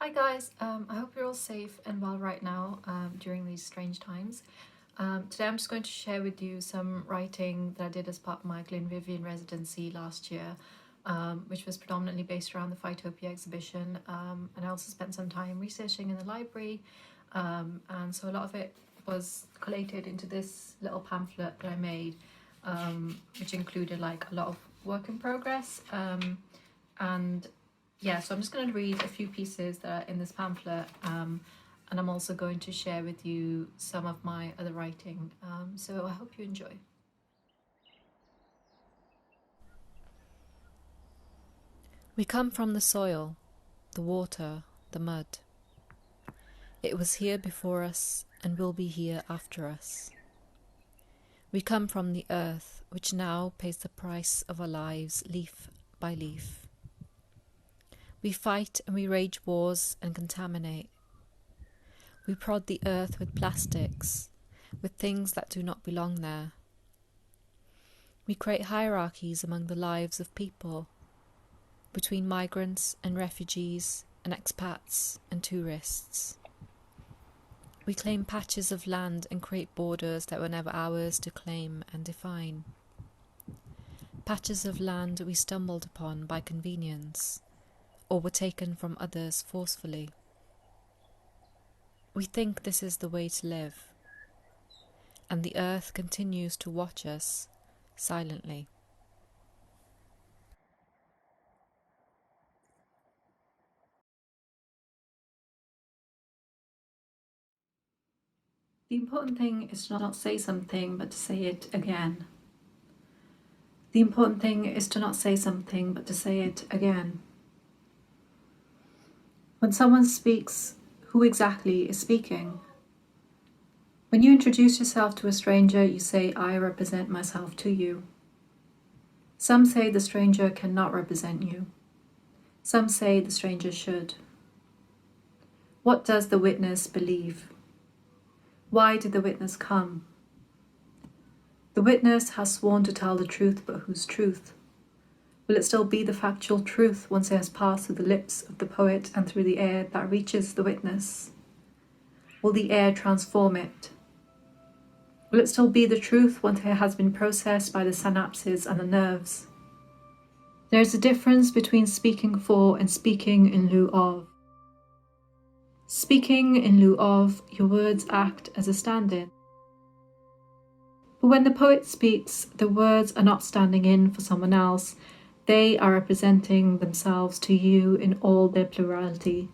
Hi guys, I hope you're all safe and well right now during these strange times. Today I'm just going to share with you some writing that I did as part of my Glenvivian residency last year, which was predominantly based around the Phytopia exhibition, and I also spent some time researching in the library, and so a lot of it was collated into this little pamphlet that I made, which included like a lot of work in progress, and yeah, so I'm just going to read a few pieces that are in this pamphlet, and I'm also going to share with you some of my other writing, so I hope you enjoy. We come from the soil, the water, the mud. It was here before us and will be here after us. We come from the earth, which now pays the price of our lives leaf by leaf. We fight and we rage wars and contaminate. We prod the earth with plastics, with things that do not belong there. We create hierarchies among the lives of people, between migrants and refugees and expats and tourists. We claim patches of land and create borders that were never ours to claim and define. Patches of land we stumbled upon by convenience, or were taken from others forcefully. We think this is the way to live, and the earth continues to watch us silently. The important thing is to not say something, but to say it again. The important thing is to not say something, but to say it again. When someone speaks, who exactly is speaking? When you introduce yourself to a stranger, you say, "I represent myself to you." Some say the stranger cannot represent you. Some say the stranger should. What does the witness believe? Why did the witness come? The witness has sworn to tell the truth, but whose truth? Will it still be the factual truth once it has passed through the lips of the poet and through the air that reaches the witness? Will the air transform it? Will it still be the truth once it has been processed by the synapses and the nerves? There is a difference between speaking for and speaking in lieu of. Speaking in lieu of, your words act as a stand-in. But when the poet speaks, the words are not standing in for someone else. They are representing themselves to you in all their plurality.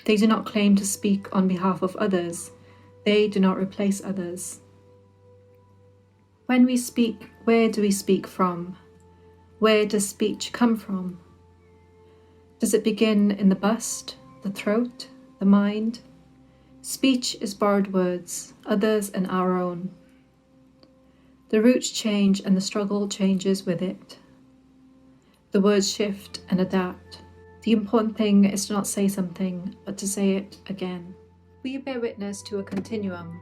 They do not claim to speak on behalf of others. They do not replace others. When we speak, where do we speak from? Where does speech come from? Does it begin in the bust, the throat, the mind? Speech is borrowed words, others and our own. The roots change and the struggle changes with it. The words shift and adapt. The important thing is to not say something, but to say it again. We bear witness to a continuum.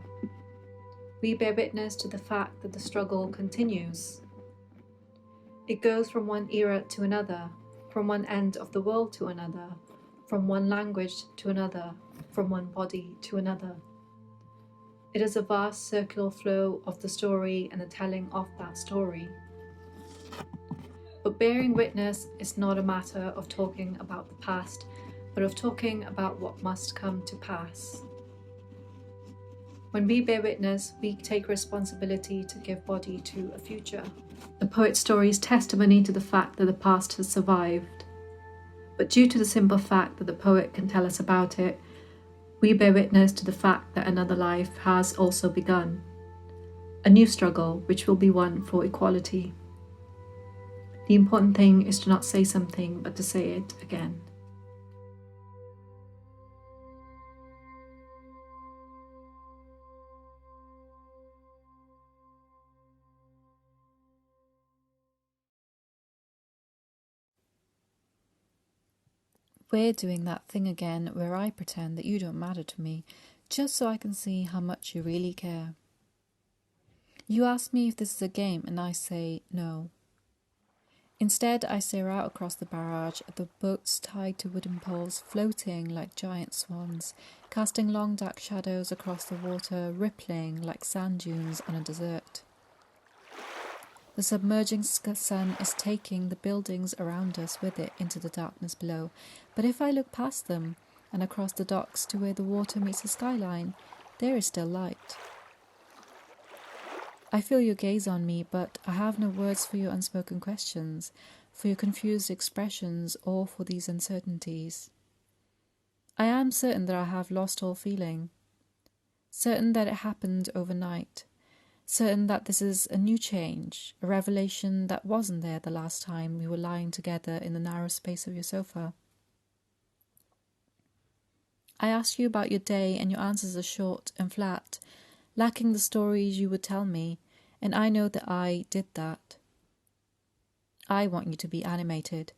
We bear witness to the fact that the struggle continues. It goes from one era to another, from one end of the world to another, from one language to another, from one body to another. It is a vast circular flow of the story and the telling of that story. But bearing witness is not a matter of talking about the past, but of talking about what must come to pass. When we bear witness, we take responsibility to give body to a future. The poet's story is testimony to the fact that the past has survived. But due to the simple fact that the poet can tell us about it, we bear witness to the fact that another life has also begun. A new struggle which will be one for equality. The important thing is to not say something, but to say it again. We're doing that thing again where I pretend that you don't matter to me, just so I can see how much you really care. You ask me if this is a game and I say no. Instead, I stare out across the barrage at the boats tied to wooden poles, floating like giant swans, casting long dark shadows across the water, rippling like sand dunes on a desert. The submerging sun is taking the buildings around us with it into the darkness below, but if I look past them and across the docks to where the water meets the skyline, there is still light. I feel your gaze on me, but I have no words for your unspoken questions, for your confused expressions, or for these uncertainties. I am certain that I have lost all feeling, certain that it happened overnight, certain that this is a new change, a revelation that wasn't there the last time we were lying together in the narrow space of your sofa. I ask you about your day, and your answers are short and flat, lacking the stories you would tell me, and I know that I did that. I want you to be animated,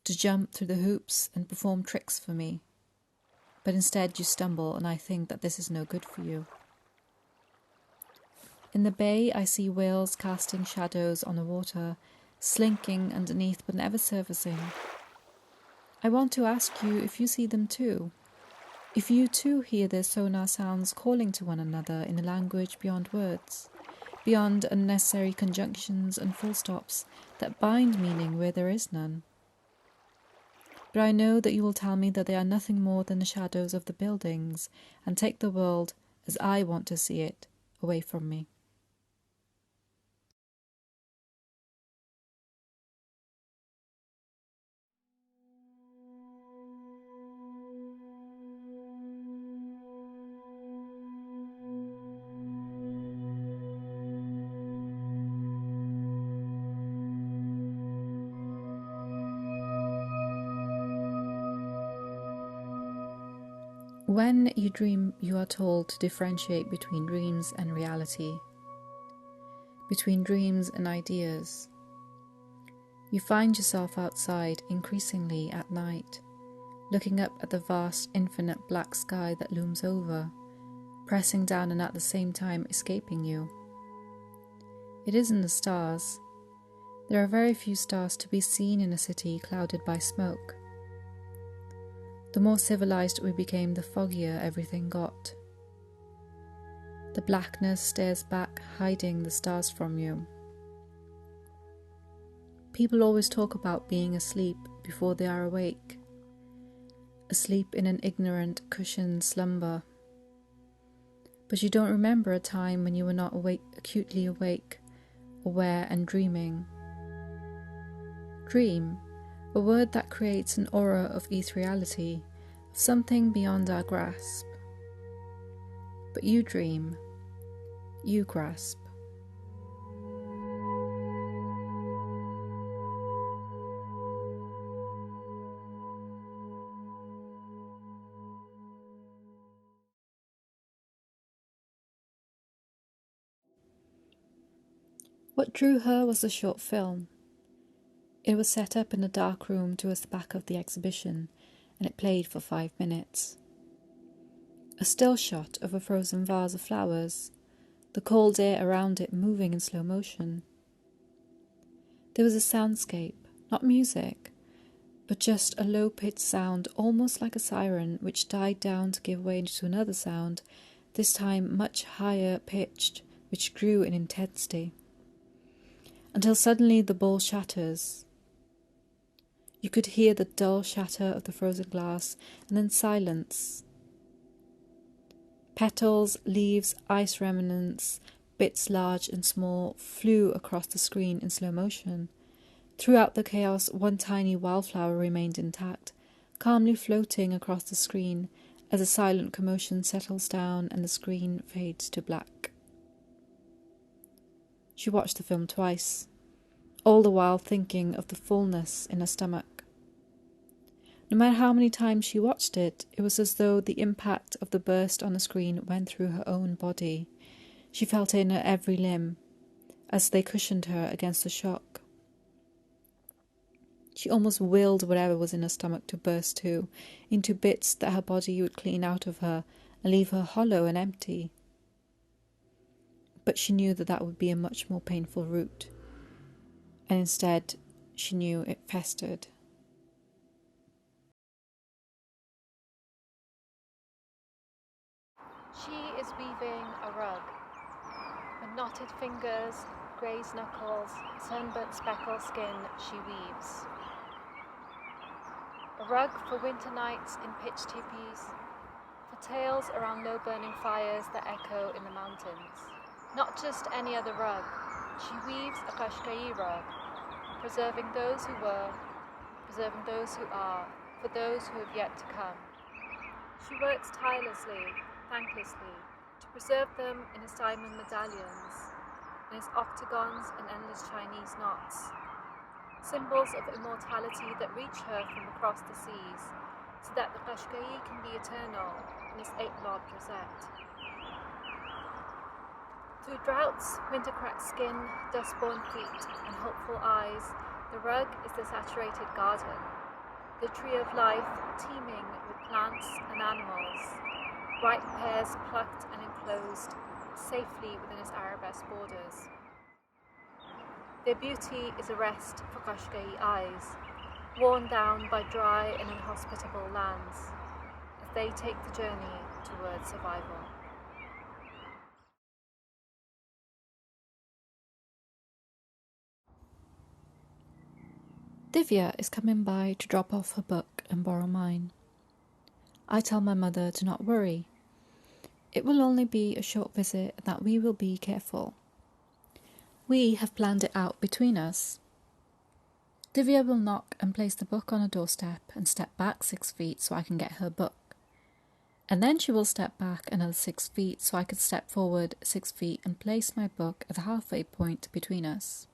to jump through the hoops and perform tricks for me. But instead you stumble, and I think that this is no good for you. In the bay, I see whales casting shadows on the water, slinking underneath but never surfacing. I want to ask you if you see them too. If you too hear their sonar sounds calling to one another in a language beyond words, beyond unnecessary conjunctions and full stops that bind meaning where there is none. But I know that you will tell me that they are nothing more than the shadows of the buildings, and take the world, as I want to see it, away from me. When you dream, you are told to differentiate between dreams and reality, between dreams and ideas. You find yourself outside increasingly at night, looking up at the vast, infinite black sky that looms over, pressing down and at the same time escaping you. It isn't the stars. There are very few stars to be seen in a city clouded by smoke. The more civilized we became, the foggier everything got. The blackness stares back, hiding the stars from you. People always talk about being asleep before they are awake, asleep in an ignorant, cushioned slumber. But you don't remember a time when you were not acutely awake, aware and dreaming. Dream, a word that creates an aura of ethereality, of something beyond our grasp. But you dream, you grasp. What drew her was the short film. It was set up in a dark room towards the back of the exhibition, and it played for 5 minutes. A still shot of a frozen vase of flowers, the cold air around it moving in slow motion. There was a soundscape, not music, but just a low-pitched sound, almost like a siren, which died down to give way to another sound, this time much higher pitched, which grew in intensity, until suddenly the bowl shatters. You could hear the dull shatter of the frozen glass, and then silence. Petals, leaves, ice remnants, bits large and small, flew across the screen in slow motion. Throughout the chaos, one tiny wildflower remained intact, calmly floating across the screen as a silent commotion settles down and the screen fades to black. She watched the film twice, all the while thinking of the fullness in her stomach. No matter how many times she watched it, it was as though the impact of the burst on the screen went through her own body. She felt it in her every limb, as they cushioned her against the shock. She almost willed whatever was in her stomach to burst too, into bits that her body would clean out of her and leave her hollow and empty. But she knew that that would be a much more painful route, and instead she knew it festered. She is weaving a rug. With knotted fingers, grazed knuckles, sunburnt speckled skin, she weaves. A rug for winter nights in pitch teepees, for tales around low-burning fires that echo in the mountains. Not just any other rug, she weaves a Qashqai rug, preserving those who were, preserving those who are, for those who have yet to come. She works tirelessly, thanklessly, to preserve them in his diamond medallions, in his octagons and endless Chinese knots, symbols of immortality that reach her from across the seas, so that the Qashqai can be eternal in his 8-lobed rosette. Through droughts, winter-cracked skin, dust-born feet, and hopeful eyes, the rug is the saturated garden, the tree of life teeming with plants and animals, ripe pears plucked and enclosed safely within its arabesque borders. Their beauty is a rest for Qashqai eyes, worn down by dry and inhospitable lands, as they take the journey towards survival. Divya is coming by to drop off her book and borrow mine. I tell my mother to not worry. It will only be a short visit and that we will be careful. We have planned it out between us. Divya will knock and place the book on a doorstep and step back 6 feet so I can get her book. And then she will step back another 6 feet so I can step forward 6 feet and place my book at the halfway point between us.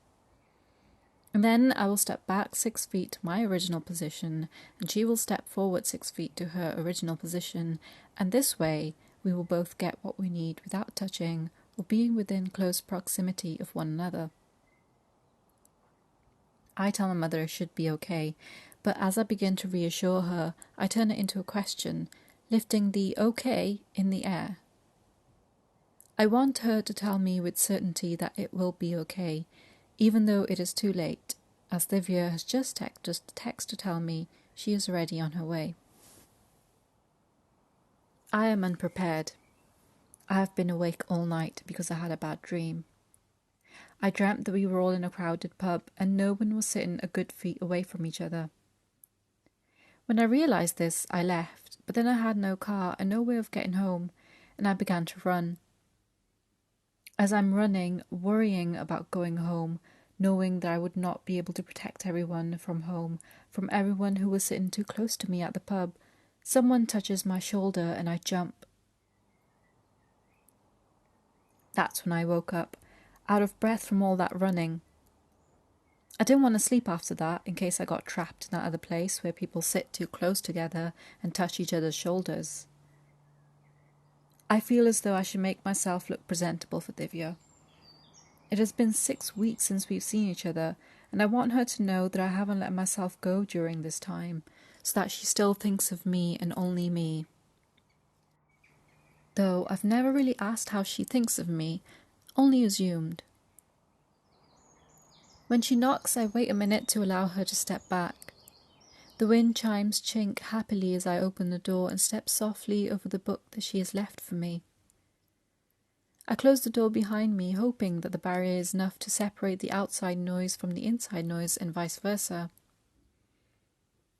And then I will step back 6 feet to my original position, and she will step forward 6 feet to her original position, and this way we will both get what we need without touching or being within close proximity of one another. I tell my mother it should be okay, but as I begin to reassure her, I turn it into a question, lifting the okay in the air. I want her to tell me with certainty that it will be okay, even though it is too late, as Divya has just texted to tell me she is already on her way. I am unprepared. I have been awake all night because I had a bad dream. I dreamt that we were all in a crowded pub and no one was sitting a good feet away from each other. When I realised this, I left, but then I had no car and no way of getting home, and I began to run. As I'm running, worrying about going home, knowing that I would not be able to protect everyone from home, from everyone who was sitting too close to me at the pub, someone touches my shoulder and I jump. That's when I woke up, out of breath from all that running. I didn't want to sleep after that, in case I got trapped in that other place where people sit too close together and touch each other's shoulders. I feel as though I should make myself look presentable for Divya. It has been 6 weeks since we've seen each other, and I want her to know that I haven't let myself go during this time, so that she still thinks of me and only me. Though I've never really asked how she thinks of me, only assumed. When she knocks, I wait a minute to allow her to step back. The wind chimes chink happily as I open the door and step softly over the book that she has left for me. I close the door behind me, hoping that the barrier is enough to separate the outside noise from the inside noise and vice versa.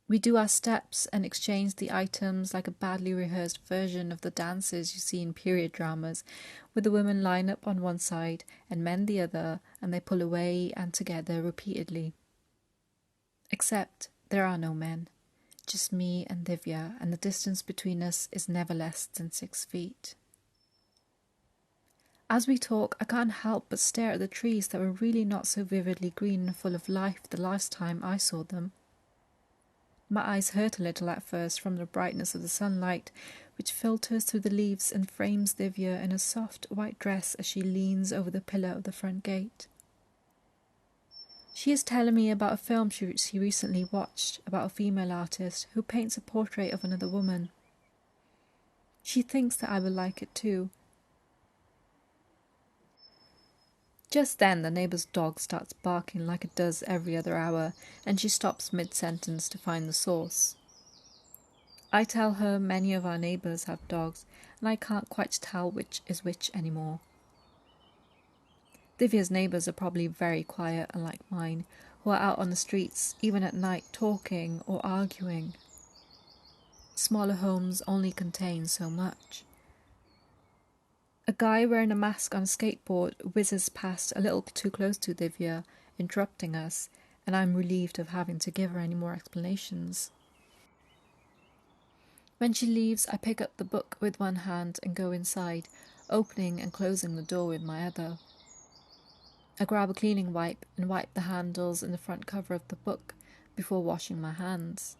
We do our steps and exchange the items like a badly rehearsed version of the dances you see in period dramas, where the women line up on one side and men the other, and they pull away and together repeatedly. Except there are no men, just me and Divya, and the distance between us is never less than 6 feet. As we talk, I can't help but stare at the trees that were really not so vividly green and full of life the last time I saw them. My eyes hurt a little at first from the brightness of the sunlight, which filters through the leaves and frames Divya in a soft white dress as she leans over the pillar of the front gate. She is telling me about a film she recently watched about a female artist who paints a portrait of another woman. She thinks that I will like it too. Just then the neighbour's dog starts barking like it does every other hour, and she stops mid-sentence to find the source. I tell her many of our neighbours have dogs, and I can't quite tell which is which anymore. Divya's neighbours are probably very quiet, unlike mine, who are out on the streets, even at night, talking or arguing. Smaller homes only contain so much. A guy wearing a mask on a skateboard whizzes past a little too close to Divya, interrupting us, and I'm relieved of having to give her any more explanations. When she leaves, I pick up the book with one hand and go inside, opening and closing the door with my other. I grab a cleaning wipe and wipe the handles and the front cover of the book before washing my hands.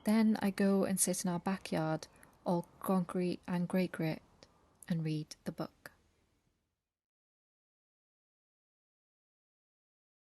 Then I go and sit in our backyard, all concrete and grey grit, and read the book.